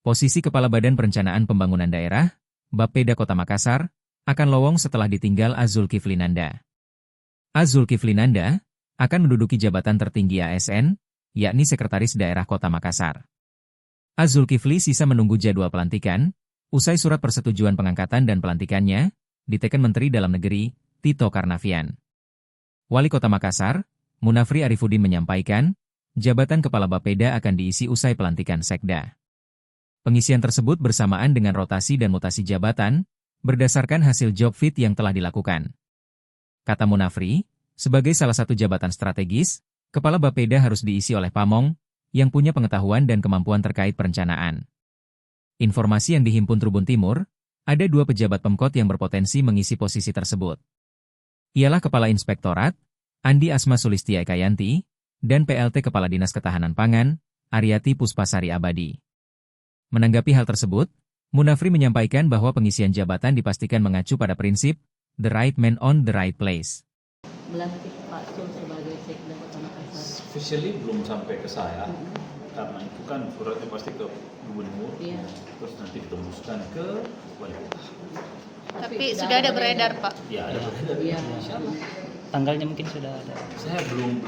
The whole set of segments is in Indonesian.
Posisi Kepala Badan Perencanaan Pembangunan Daerah, Bapeda Kota Makassar, akan lowong setelah ditinggal A. Zulkifli Nanda. A. Zulkifli Nanda akan menduduki jabatan tertinggi ASN, yakni Sekretaris Daerah Kota Makassar. A. Zulkifli sisa menunggu jadwal pelantikan, usai surat persetujuan pengangkatan dan pelantikannya, diteken Menteri Dalam Negeri, Tito Karnavian. Wali Kota Makassar, Munafri Arifudin menyampaikan, jabatan Kepala Bapeda akan diisi usai pelantikan Sekda. Pengisian tersebut bersamaan dengan rotasi dan mutasi jabatan, berdasarkan hasil job fit yang telah dilakukan. Kata Munafri, sebagai salah satu jabatan strategis, Kepala Bapeda harus diisi oleh pamong, yang punya pengetahuan dan kemampuan terkait perencanaan. Informasi yang dihimpun Tribun Timur, ada 2 pejabat Pemkot yang berpotensi mengisi posisi tersebut. Ialah Kepala Inspektorat, Andi Asma Sulistia Ekayanti, dan PLT Kepala Dinas Ketahanan Pangan, Aryati Puspasari Abadi. Menanggapi hal tersebut, Munafri menyampaikan bahwa pengisian jabatan dipastikan mengacu pada prinsip the right man on the right place. Melantik Pak Sul sebagai Sekda Kota Makassar. Officially belum sampai ke saya, karena itu kan suratnya pasti ke gubernur, terus nanti ditembuskan ke wali kota. Tapi sudah ada beredar, Pak. Ya, ada beredar. Iya. Tanggalnya mungkin sudah ada. Saya belum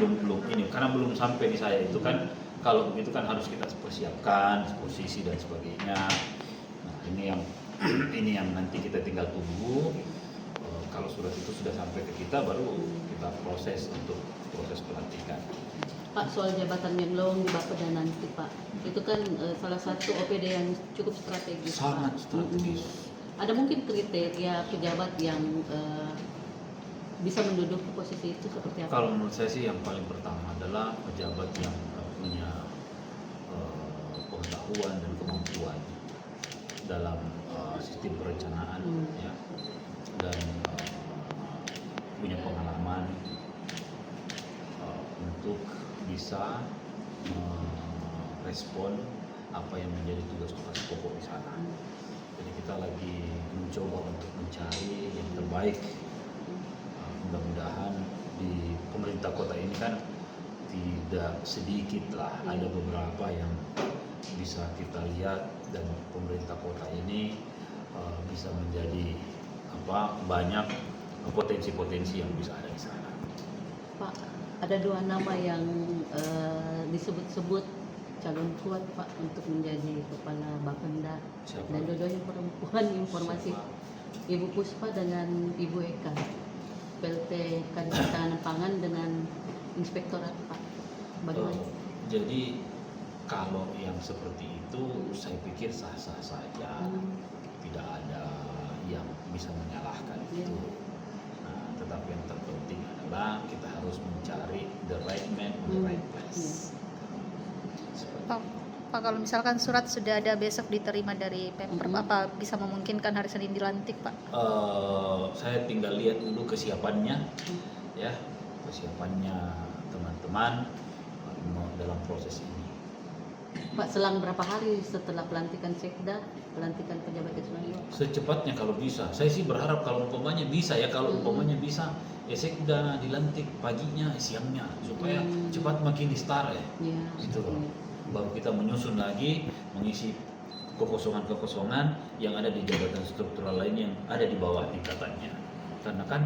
ini, karena belum sampai di saya itu kan. Kalau begitu kan harus kita persiapkan posisi dan sebagainya. Nah, ini yang nanti kita tinggal tunggu. Kalau surat itu sudah sampai ke kita, baru kita proses untuk proses pelantikan. Pak, soal jabatan yang lowong di Bapeda nanti, Pak, itu kan salah satu OPD yang cukup strategis. Sangat strategis. Ada mungkin kriteria pejabat yang bisa menduduki posisi itu seperti apa? Kalau menurut saya sih yang paling pertama adalah pejabat yang punya pengetahuan dan kemampuan dalam sistem perencanaan, ya, dan punya pengalaman untuk bisa merespon apa yang menjadi tugas-tugas pokok di sana. Jadi kita lagi mencoba untuk mencari yang terbaik. Mudah-mudahan di pemerintah kota ini kan tidak sedikit lah, ada beberapa yang bisa kita lihat, dan pemerintah kota ini bisa menjadi banyak potensi-potensi yang bisa ada di sana. Pak, ada 2 nama yang disebut-sebut calon kuat, Pak, untuk menjadi kepala Bapenda. Siapa? Dan dua-duanya perempuan. Informasi Ibu Puspa dengan Ibu Eka, PLT Ketahanan Pangan dengan Inspektorat, Pak. Bagaimana? Jadi kalau yang seperti itu saya pikir sah-sah saja, tidak ada yang bisa menyalahkan itu. Nah, tetapi yang terpenting adalah kita harus mencari the right man on the right place. Pak, kalau misalkan surat sudah ada besok diterima dari Pemprov, apa bisa memungkinkan hari Senin dilantik, Pak? Saya tinggal lihat dulu kesiapannya, ya, kesiapannya teman-teman dalam proses ini. Pak, selang berapa hari setelah pelantikan Sekda, pelantikan pejabat nasional? Secepatnya kalau bisa. Saya sih berharap kalau umpamanya bisa ya, kalau umpamanya bisa ya Sekda dilantik paginya, siangnya, supaya cepat makin di start ya. Gitu loh. Baru kita menyusun lagi, mengisi kekosongan-kekosongan yang ada di jabatan struktural lain yang ada di bawah tingkatannya. Karena kan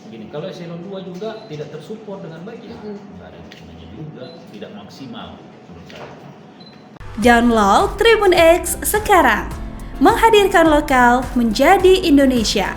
begini, kalau eselon 2 juga tidak tersupport dengan baik ya, nggak ada gunanya juga, tidak maksimal menurut saya. Download Tribun X sekarang, menghadirkan lokal menjadi Indonesia.